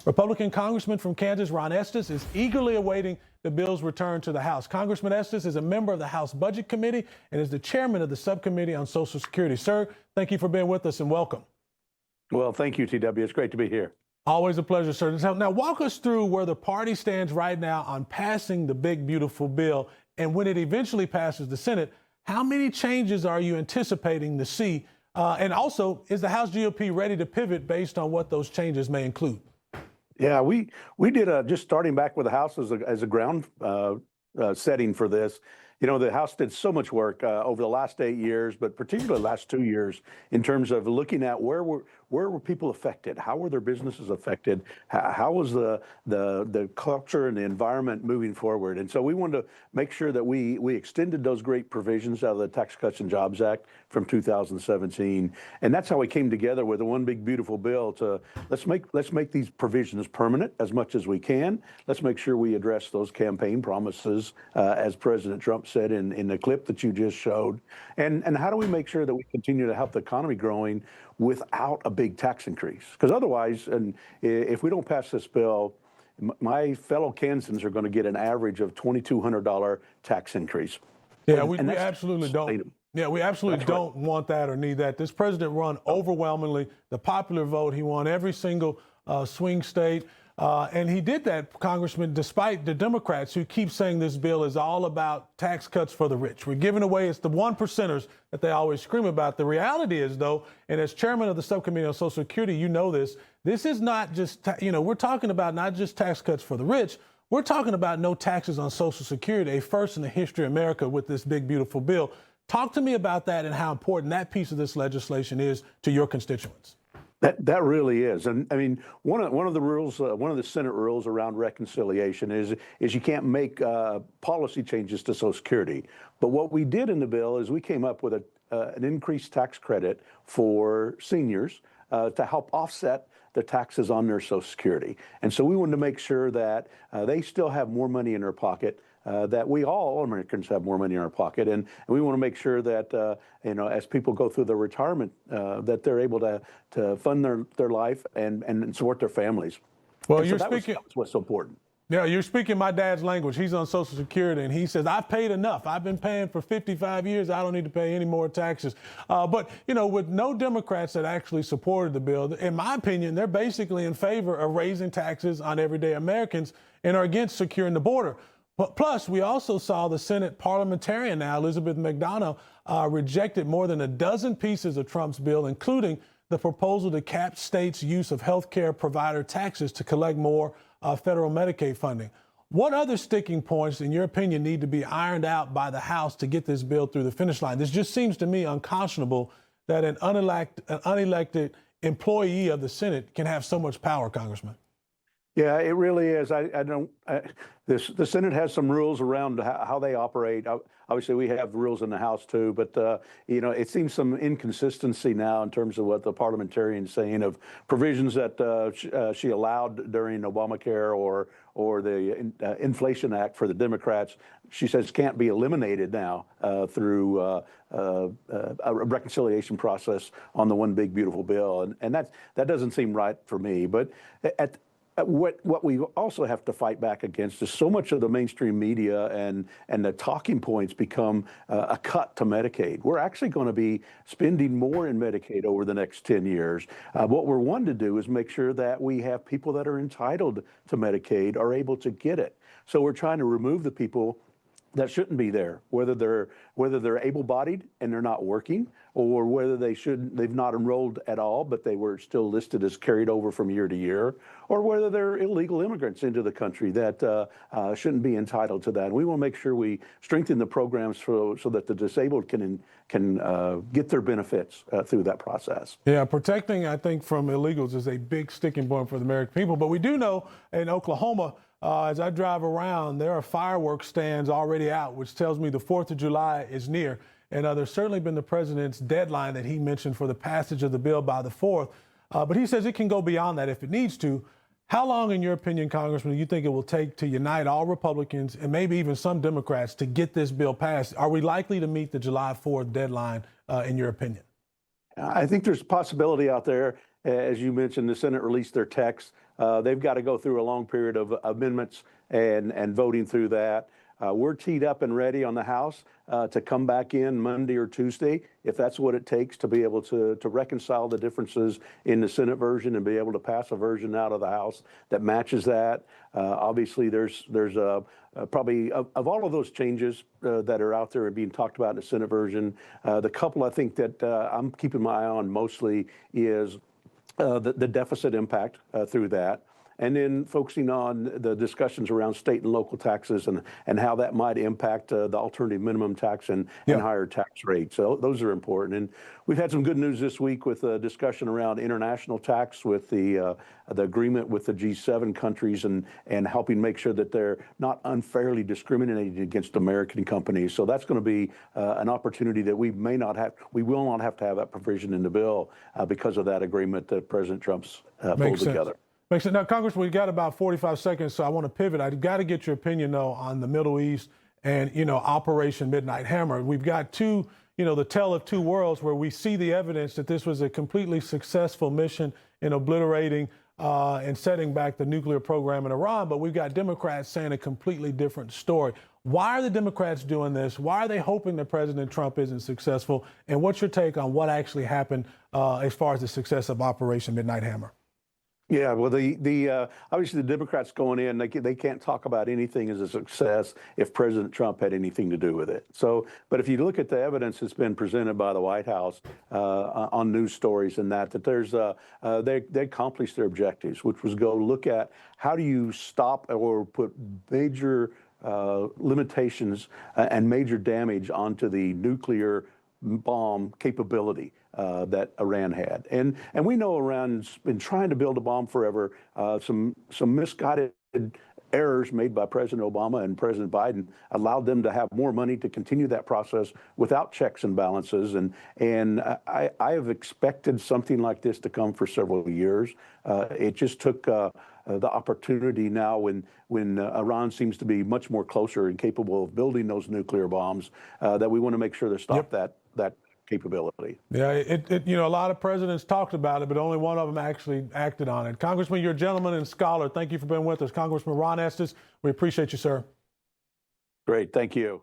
Republican Congressman from Kansas, Ron Estes, is eagerly awaiting the bill's return to the House. Congressman Estes is a member of the House Budget Committee and is the chairman of the Subcommittee on Social Security. Sir, thank you for being with us and welcome. Well, thank you, TW. It's great to be here. Always a pleasure, sir. Now, walk us through where the party stands right now on passing the big, beautiful bill. And when it eventually passes the Senate, how many changes are you anticipating to see? And also, is the House GOP ready to pivot based on what those changes may include? Yeah, we did just starting back with the House as a ground setting for this. You know, the House did so much work over the last 8 years, but particularly the last 2 years, in terms of looking at where were people affected, how were their businesses affected, how was the culture and the environment moving forward. And so we wanted to make sure that we extended those great provisions out of the Tax Cuts and Jobs Act from 2017, and that's how we came together with a one big beautiful bill to let's make these provisions permanent as much as we can. Let's make sure we address those campaign promises, as President Trump said in the clip that you just showed, and how do we make sure that we continue to help the economy growing without a big tax increase? Because otherwise, and if we don't pass this bill, my fellow Kansans are going to get an average of $2,200 tax increase. Yeah, we absolutely don't. Yeah, we absolutely don't want that or need that. This president won overwhelmingly the popular vote. He won every single swing state. And he did that, Congressman, despite the Democrats who keep saying this bill is all about tax cuts for the rich. We're giving away, it's the one percenters that they always scream about. The reality is, though, and as chairman of the Subcommittee on Social Security, you know this is not just, we're talking about not just tax cuts for the rich. We're talking about no taxes on Social Security, a first in the history of America with this big, beautiful bill. Talk to me about that and how important that piece of this legislation is to your constituents. That really is, and I mean one of the rules, one of the Senate rules around reconciliation is you can't make policy changes to Social Security. But what we did in the bill is we came up with an increased tax credit for seniors to help offset the taxes on their Social Security, and so we wanted to make sure that they still have more money in their pocket. That we all Americans have more money in our pocket, and we want to make sure that as people go through their retirement, that they're able to fund their life and support their families. Well, and you're so speaking. That's what's so important. Yeah, you're speaking my dad's language. He's on Social Security, and he says, I've paid enough. I've been paying for 55 years. I don't need to pay any more taxes. But, with no Democrats that actually supported the bill, in my opinion, they're basically in favor of raising taxes on everyday Americans and are against securing the border. But plus, we also saw the Senate parliamentarian now, Elizabeth McDonough, rejected more than a dozen pieces of Trump's bill, including the proposal to cap states' use of health care provider taxes to collect more federal Medicaid funding. What other sticking points, in your opinion, need to be ironed out by the House to get this bill through the finish line? This just seems to me unconscionable that an unelected employee of the Senate can have so much power, Congressman. Yeah, it really is. The Senate has some rules around how they operate. Obviously, we have rules in the House too, but it seems some inconsistency now in terms of what the parliamentarian's saying of provisions that she allowed during Obamacare or the Inflation Act for the Democrats. She says can't be eliminated now through a reconciliation process on the one big beautiful bill, and that doesn't seem right for me. But what we also have to fight back against is so much of the mainstream media and the talking points become a cut to Medicaid. We're actually going to be spending more in Medicaid over the next 10 years. What we're wanting to do is make sure that we have people that are entitled to Medicaid are able to get it. So we're trying to remove the people that shouldn't be there, whether they're able-bodied and they're not working, or whether they've not enrolled at all, but they were still listed as carried over from year to year, or whether they're illegal immigrants into the country that shouldn't be entitled to that. And we want to make sure we strengthen the programs so that the disabled can get their benefits through that process. Yeah, protecting, I think, from illegals is a big sticking point for the American people. But we do know in Oklahoma, as I drive around, there are fireworks stands already out, which tells me the 4th of July is near. And there's certainly been the president's deadline that he mentioned for the passage of the bill by the 4th. But he says it can go beyond that if it needs to. How long, in your opinion, Congressman, do you think it will take to unite all Republicans and maybe even some Democrats to get this bill passed? Are we likely to meet the July 4th deadline, in your opinion? I think there's a possibility out there. As you mentioned, the Senate released their text they've got to go through a long period of amendments and voting through that. We're teed up and ready on the House to come back in Monday or Tuesday, if that's what it takes to be able to reconcile the differences in the Senate version and be able to pass a version out of the House that matches that. Obviously, there's probably, of all of those changes that are out there and being talked about in the Senate version, the couple I think that I'm keeping my eye on mostly is the deficit impact through that. And then focusing on the discussions around state and local taxes and how that might impact the alternative minimum tax and higher tax rates. So those are important. And we've had some good news this week with a discussion around international tax with the agreement with the G7 countries and helping make sure that they're not unfairly discriminating against American companies. So that's going to be an opportunity that we will not have to have that provision in the bill because of that agreement that President Trump's pulled together. Makes sense. Now, Congressman, we got about 45 seconds, so I want to pivot. I got to get your opinion, though, on the Middle East and, Operation Midnight Hammer. We've got two, the tale of two worlds where we see the evidence that this was a completely successful mission in obliterating and setting back the nuclear program in Iran, but we've got Democrats saying a completely different story. Why are the Democrats doing this? Why are they hoping that President Trump isn't successful? And what's your take on what actually happened as far as the success of Operation Midnight Hammer? Yeah, well, obviously the Democrats going in, they can't talk about anything as a success if President Trump had anything to do with it. So, but if you look at the evidence that's been presented by the White House on news stories and that there's they accomplished their objectives, which was go look at how do you stop or put major limitations and major damage onto the nuclear bomb capability that Iran had. And we know Iran's been trying to build a bomb forever. Some misguided errors made by President Obama and President Biden allowed them to have more money to continue that process without checks and balances. And I have expected something like this to come for several years. It just took the opportunity now when Iran seems to be much more closer and capable of building those nuclear bombs that we want to make sure to stop that capability. Yeah, a lot of presidents talked about it, but only one of them actually acted on it. Congressman, you're a gentleman and scholar. Thank you for being with us. Congressman Ron Estes, we appreciate you, sir. Great, thank you.